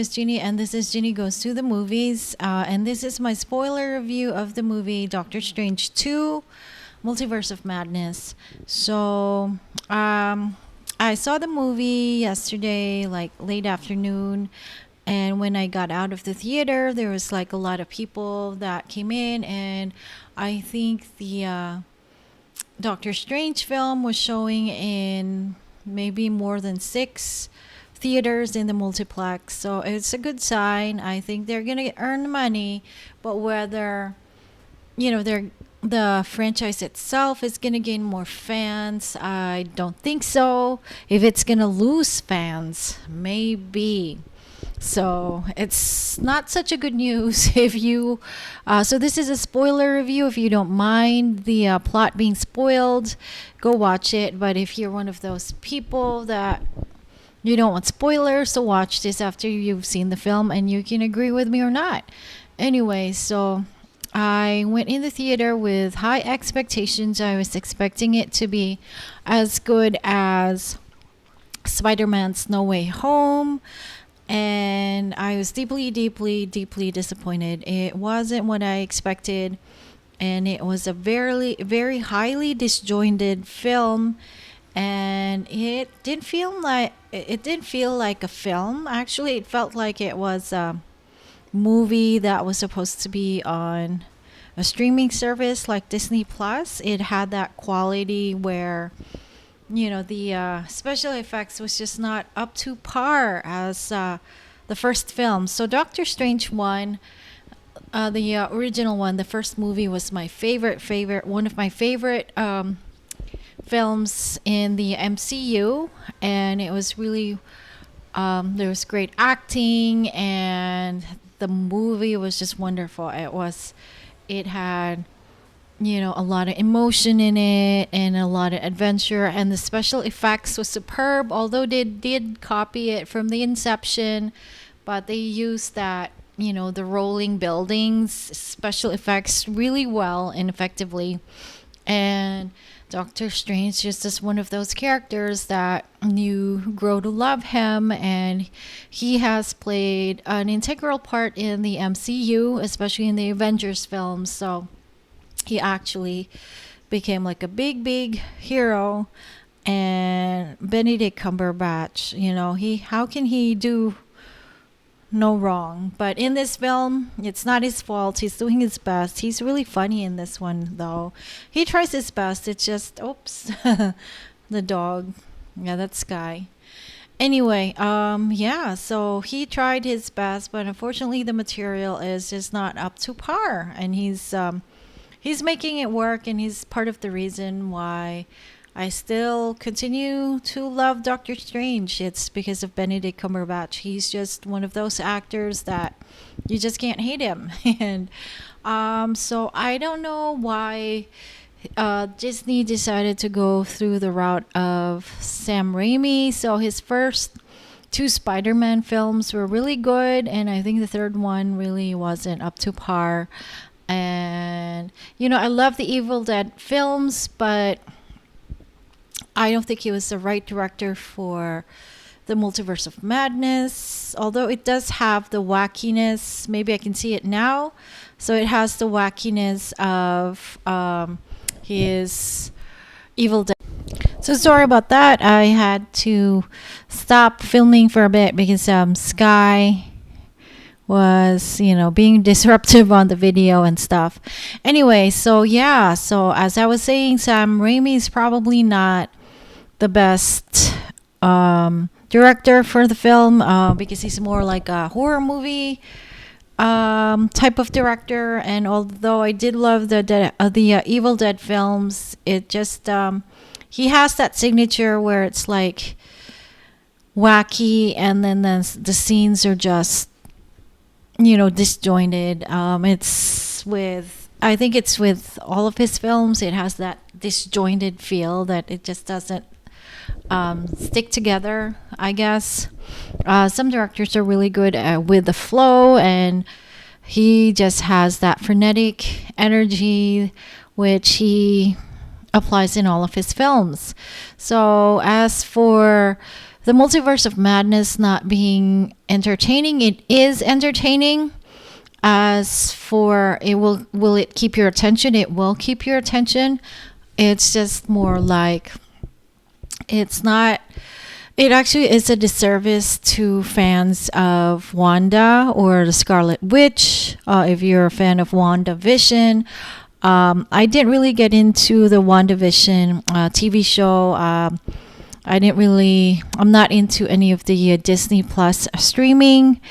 is Jeannie, and this is Jeannie Goes to the Movies. And this is my spoiler review of the movie Doctor Strange 2 Multiverse of Madness. So, I saw the movie yesterday, like late afternoon. And when I got out of the theater, there was like a lot of people that came in. And I think the Doctor Strange film was showing in maybe more than 6 theaters in the multiplex, so it's a good sign. I think they're gonna earn money, but whether they're the franchise itself is gonna gain more fans, I don't think so. If it's gonna lose fans, maybe. So it's not such a good news if you so this is a spoiler review. If you don't mind the plot being spoiled, go watch it. But if you're one of those people that you don't want spoilers, so watch this after you've seen the film and you can agree with me or not. Anyway, so I went in the theater with high expectations. I was expecting it to be as good as Spider-Man's No Way Home, and I was deeply, deeply, deeply disappointed. It wasn't what I expected, and it was a very, very highly disjointed film, and it didn't feel like a film. Actually, it felt like it was a movie that was supposed to be on a streaming service like Disney Plus. It had that quality where the special effects was just not up to par as the first film. So Doctor Strange 1, the original one, the first movie, was my favorite one of my favorite films in the MCU, and it was really there was great acting, and the movie was just wonderful. It had a lot of emotion in it and a lot of adventure, and the special effects was superb, although they did copy it from the Inception, but they used that the rolling buildings special effects really well and effectively. And Doctor Strange is just one of those characters that you grow to love him, and he has played an integral part in the MCU, especially in the Avengers films. So he actually became like a big hero. And Benedict Cumberbatch, how can he do no wrong? But in this film, it's not his fault. He's doing his best. He's really funny in this one, though. He tries his best. It's just, oops, the dog. Yeah, that's Sky. Anyway, yeah, so he tried his best, but unfortunately the material is just not up to par. And he's making it work, and he's part of the reason why I still continue to love Doctor Strange. It's because of Benedict Cumberbatch. He's just one of those actors that you just can't hate him. And so I don't know why Disney decided to go through the route of Sam Raimi. So his first 2 Spider-Man films were really good, and I think the third one really wasn't up to par. And I love the Evil Dead films, but I don't think he was the right director for the Multiverse of Madness, although it does have the wackiness. Maybe I can see it now. So it has the wackiness of his Evil Dead. So sorry about that. I had to stop filming for a bit because Sky was being disruptive on the video and stuff. Anyway, so yeah, so as I was saying, Sam Raimi is probably not the best director for the film because he's more like a horror movie type of director. And although I did love the Evil Dead films, it just he has that signature where it's like wacky, and then the scenes are just disjointed. I think it's with all of his films, it has that disjointed feel that it just doesn't stick together, I guess. Some directors are really good with the flow, and he just has that frenetic energy which he applies in all of his films. So as for the Multiverse of Madness not being entertaining, it is entertaining. As for it will it keep your attention? It will keep your attention. It's just more like it's not. It actually is a disservice to fans of Wanda or the Scarlet Witch. If you're a fan of WandaVision, I didn't really get into the WandaVision TV show. I'm not into any of the Disney Plus streaming.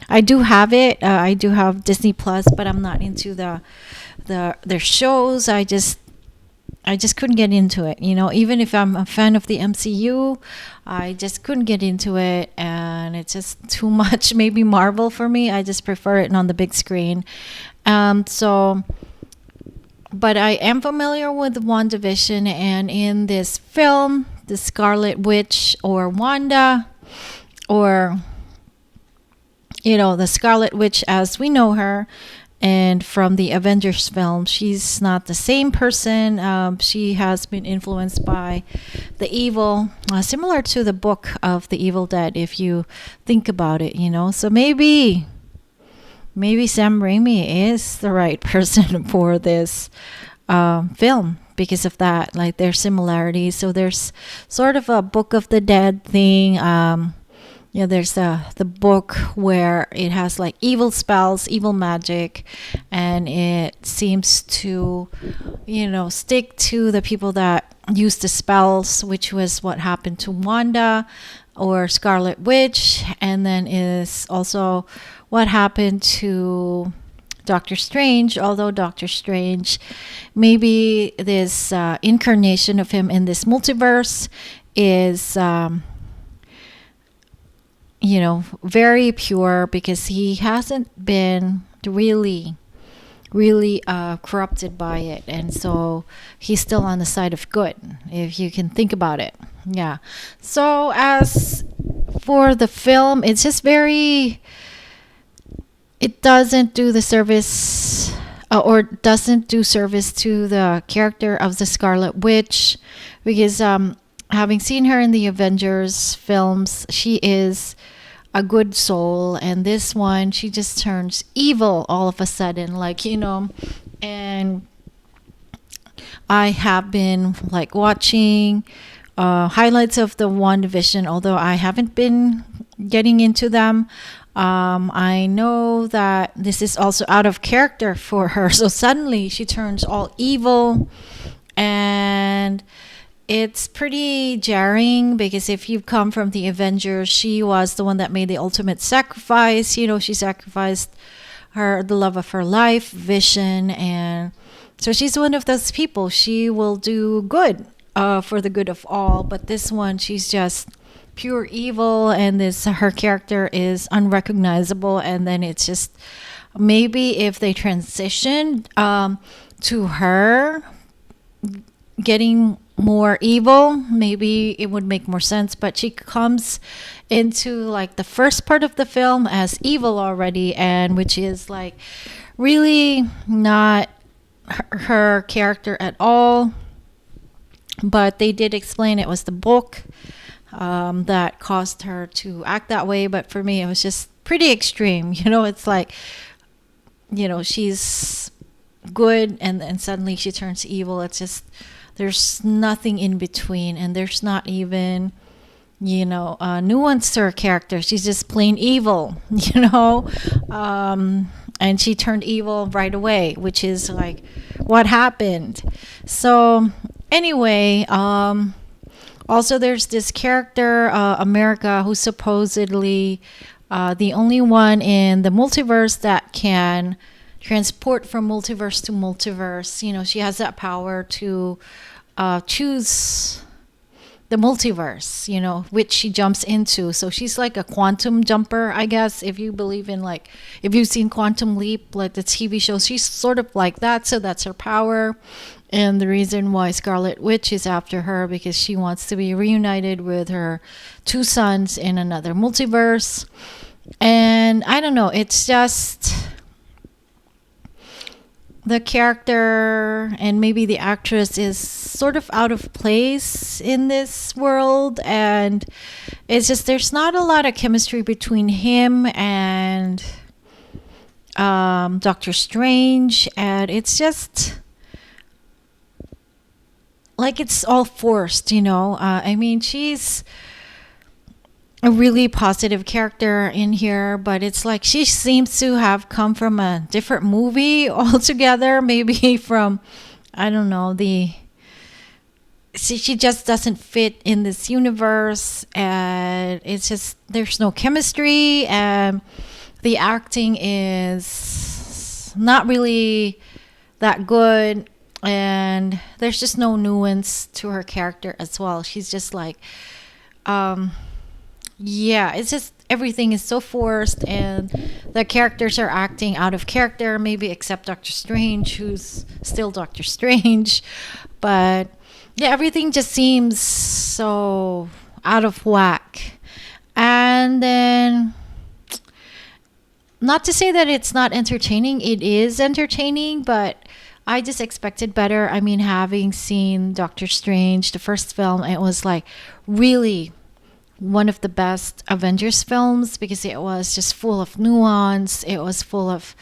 I do have it. I do have Disney Plus, but I'm not into their shows. I just couldn't get into it. Even if I'm a fan of the MCU, I just couldn't get into it, and it's just too much. Maybe Marvel for me. I just prefer it on the big screen. But I am familiar with WandaVision, and in this film, the Scarlet Witch or Wanda, or the Scarlet Witch as we know her, and from the Avengers film, she's not the same person. She has been influenced by the evil, similar to the book of the Evil Dead, if you think about it, So maybe Sam Raimi is the right person for this film because of that, like their similarities. So there's sort of a Book of the Dead thing. There's the book where it has like evil spells, evil magic, and it seems to, stick to the people that use the spells, which was what happened to Wanda or Scarlet Witch, and then is also what happened to Doctor Strange, although Doctor Strange, maybe this incarnation of him in this multiverse is very pure because he hasn't been really corrupted by it, and so he's still on the side of good, if you can think about it. Yeah. So as for the film, it's just it doesn't do the service or doesn't do service to the character of the Scarlet Witch, because having seen her in the Avengers films, she is a good soul, and this one she just turns evil all of a sudden, and I have been like watching highlights of the WandaVision, although I haven't been getting into them. I know that this is also out of character for her, so suddenly she turns all evil, and it's pretty jarring because if you come from the Avengers, she was the one that made the ultimate sacrifice. She sacrificed the love of her life, Vision, and so she's one of those people. She will do good for the good of all, but this one, she's just pure evil, and her character is unrecognizable. And then it's just maybe if they transitioned to her getting more evil, maybe it would make more sense. But she comes into like the first part of the film as evil already, and which is like really not her character at all. But they did explain it was the book that caused her to act that way. But for me, it was just pretty extreme. It's like, she's good and suddenly she turns evil. It's just, there's nothing in between, and there's not even, nuance to her character. She's just plain evil, and she turned evil right away, which is like what happened. So anyway, also there's this character, America, who's supposedly the only one in the multiverse that can transport from multiverse to multiverse. She has that power to choose the multiverse, which she jumps into. So she's like a quantum jumper, I guess, if you believe in, like, if you've seen Quantum Leap, like the TV show, she's sort of like that. So that's her power. And the reason why Scarlet Witch is after her, because she wants to be reunited with her two sons in another multiverse. And I don't know, it's just, the character and maybe the actress is sort of out of place in this world, and it's just there's not a lot of chemistry between him and Doctor Strange, and it's just like it's all forced, you know. I mean, she's a really positive character in here, but it's like she seems to have come from a different movie altogether. Maybe from, I don't know, she just doesn't fit in this universe, and it's just there's no chemistry, and the acting is not really that good, and there's just no nuance to her character as well. She's just like, yeah, it's just everything is so forced, and the characters are acting out of character, maybe except Doctor Strange, who's still Doctor Strange. But yeah, everything just seems so out of whack. And then, not to say that it's not entertaining, it is entertaining, but I just expected better. I mean, having seen Doctor Strange, the first film, it was like really one of the best Avengers films because it was just full of nuance. It was full of,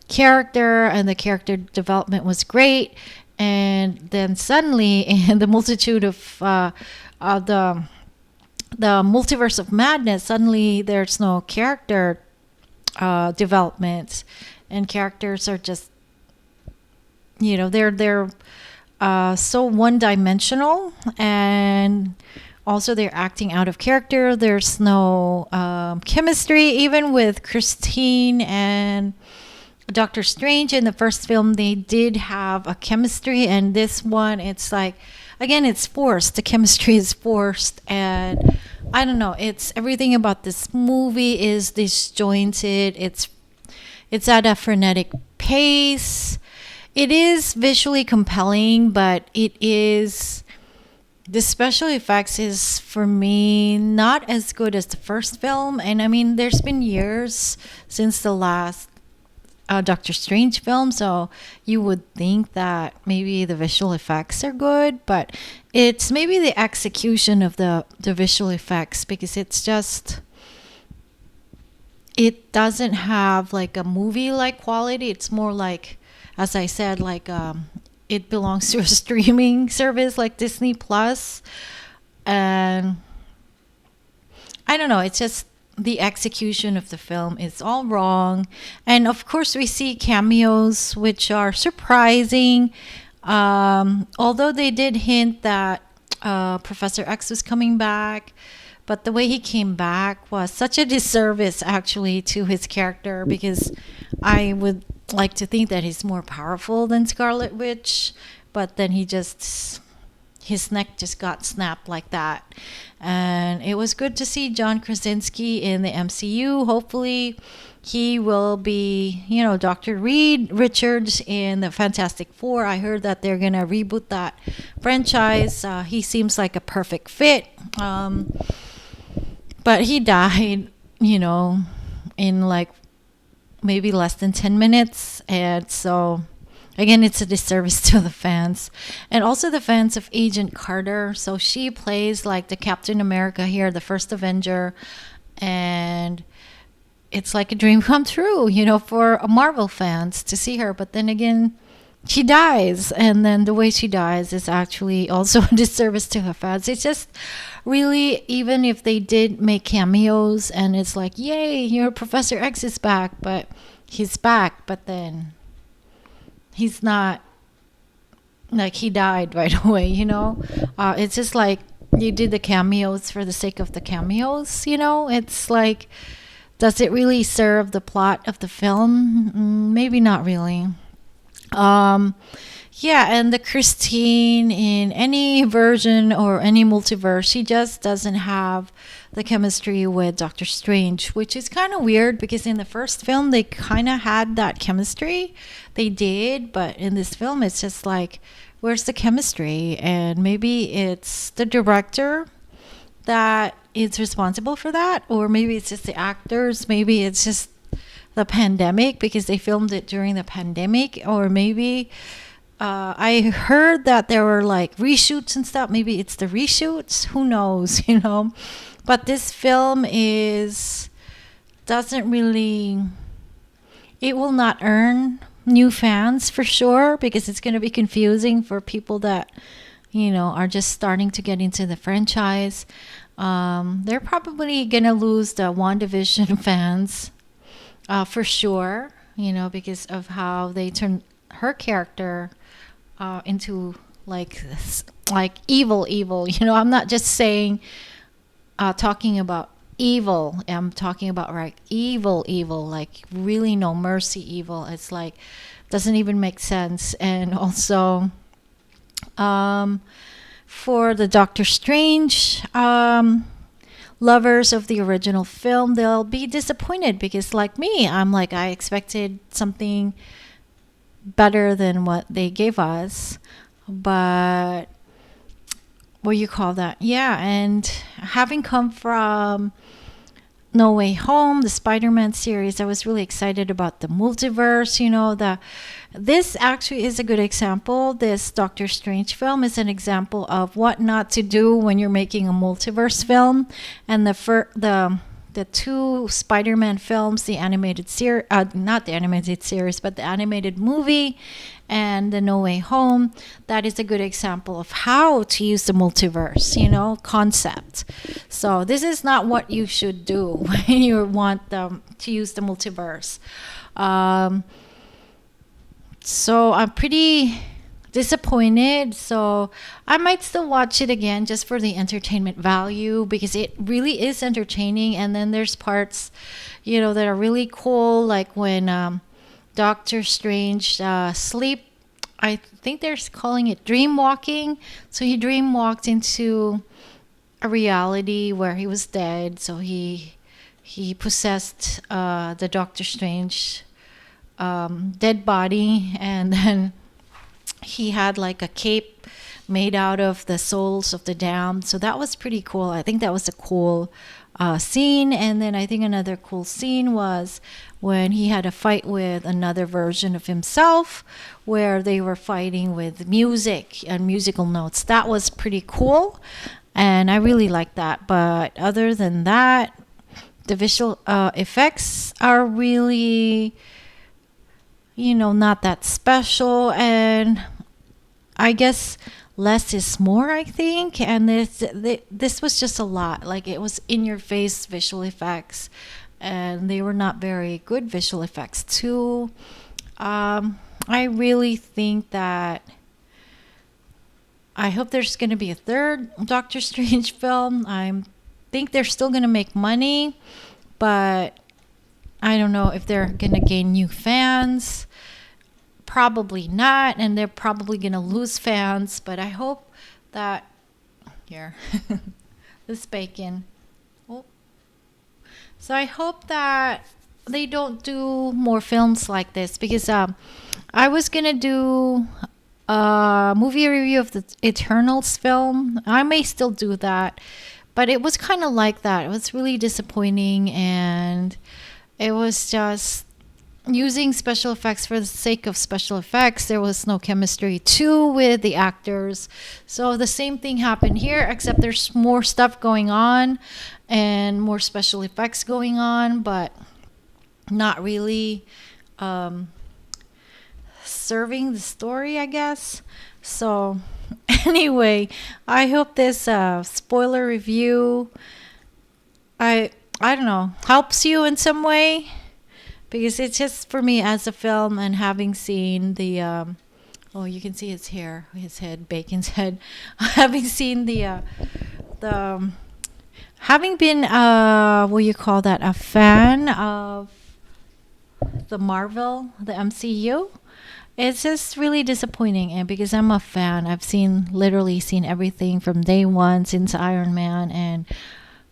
character, and the character development was great. And then suddenly, in the multitude of the Multiverse of Madness, suddenly there's no character development, and characters are just, they're so one-dimensional, and also they're acting out of character. There's no chemistry, even with Christine and Doctor Strange. In the first film, they did have a chemistry, and this one, it's like, again, it's forced. The chemistry is forced, and I don't know. It's everything about this movie is disjointed. It's at a frenetic pace. It is visually compelling, but the special effects is, for me, not as good as the first film. And I mean, there's been years since the last Doctor Strange film, so you would think that maybe the visual effects are good, but it's maybe the execution of the visual effects, because it's just, it doesn't have like a movie-like quality. It's more like, as I said, like it belongs to a streaming service like Disney Plus, and I don't know. It's just the execution of the film is all wrong, and of course we see cameos which are surprising. Although they did hint that Professor X was coming back, but the way he came back was such a disservice actually to his character, because I would like to think that he's more powerful than Scarlet Witch, but then his neck just got snapped like that. And it was good to see John Krasinski in the MCU. Hopefully he will be, Dr. Reed Richards in the Fantastic Four. I heard that they're going to reboot that franchise. He seems like a perfect fit. But he died, in like maybe less than 10 minutes. And so, again, it's a disservice to the fans. And also the fans of Agent Carter. So she plays like the Captain America here, the first Avenger. And it's like a dream come true, for Marvel fans to see her. But then again, she dies. And then the way she dies is actually also a disservice to her fans. It's just really, even if they did make cameos and it's like, yay, your Professor X is back, but he's back, but then he's not, like, he died right away, it's just like you did the cameos for the sake of the cameos. It's like, does it really serve the plot of the film? Maybe not really. Yeah, and the Christine in any version or any multiverse, she just doesn't have the chemistry with Doctor Strange, which is kind of weird because in the first film they kind of had that chemistry. They did, but in this film it's just like, where's the chemistry? And maybe it's the director that is responsible for that, or maybe it's just the actors, maybe it's just the pandemic, because they filmed it during the pandemic, or maybe I heard that there were like reshoots and stuff. Maybe it's the reshoots. Who knows, you know? But this film is doesn't really. It will not earn new fans for sure, because it's going to be confusing for people that, you know, are just starting to get into the franchise. They're probably going to lose the WandaVision fans for sure, you know, because of how they turn her character into like this, like evil. You know, I'm not just saying talking about evil. I'm talking about like evil, like really no mercy evil. It's like doesn't even make sense. And also for the Doctor Strange lovers of the original film, they'll be disappointed, because like me, I'm like, I expected something better than what they gave us. But what you call that? Yeah, and having come from No Way Home, the Spider-Man series, I was really excited about the multiverse. You know, this actually is a good example. This Doctor Strange film is an example of what not to do when you're making a multiverse film. And the two Spider-Man films, the animated series, not the animated series, but the animated movie and the No Way Home, that is a good example of how to use the multiverse, you know, concept. So this is not what you should do when you want them to use the multiverse. So I'm pretty disappointed. So I might still watch it again just for the entertainment value, because it really is entertaining. And then there's parts, you know, that are really cool, like when Doctor Strange sleep. I think they're calling it dream walking. So he dream walked into a reality where he was dead. So he possessed the Doctor Strange dead body, and then he had like a cape made out of the souls of the damned. So that was pretty cool. I think that was a cool scene. And then I think another cool scene was when he had a fight with another version of himself, where they were fighting with music and musical notes. That was pretty cool, and I really liked that. But other than that, the visual effects are really, you know, not that special. And I guess less is more, I think. And this was just a lot. Like, it was in your face visual effects, and they were not very good visual effects too. I really think that I hope there's going to be a third Doctor Strange film. I think they're still going to make money, but I don't know if they're going to gain new fans. Probably not, and they're probably going to lose fans. But I hope that here, this bacon. Oh. So I hope that they don't do more films like this, because I was going to do a movie review of the Eternals film. I may still do that, but it was kind of like that. It was really disappointing, and it was just using special effects for the sake of special effects. There was no chemistry too with the actors. So the same thing happened here, except there's more stuff going on and more special effects going on, but not really serving the story, I guess. So anyway, I hope this spoiler review, I don't know, helps you in some way, because it's just for me as a film, and having seen the oh, you can see his hair, his head, Bacon's head. Having seen the having been what you call that, a fan of the Marvel, the MCU, it's just really disappointing. And because I'm a fan, I've literally seen everything from day one since Iron Man, and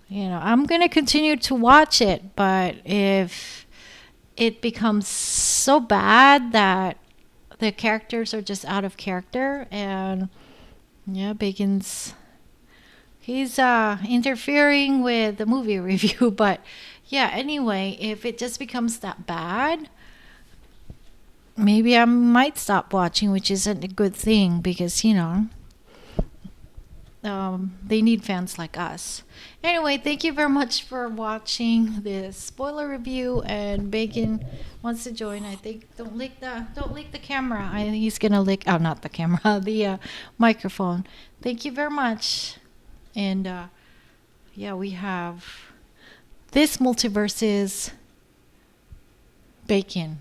you know, I'm gonna continue to watch it. But if it becomes so bad that the characters are just out of character, and yeah, Bacon's He's interfering with the movie review. But yeah, anyway, if it just becomes that bad, maybe I might stop watching, which isn't a good thing because, they need fans like us. Anyway, thank you very much for watching this spoiler review. And Bacon wants to join. I think don't lick the camera. I think he's gonna lick. Oh, not the camera, the microphone. Thank you very much. And yeah, we have this multiverse is Bacon.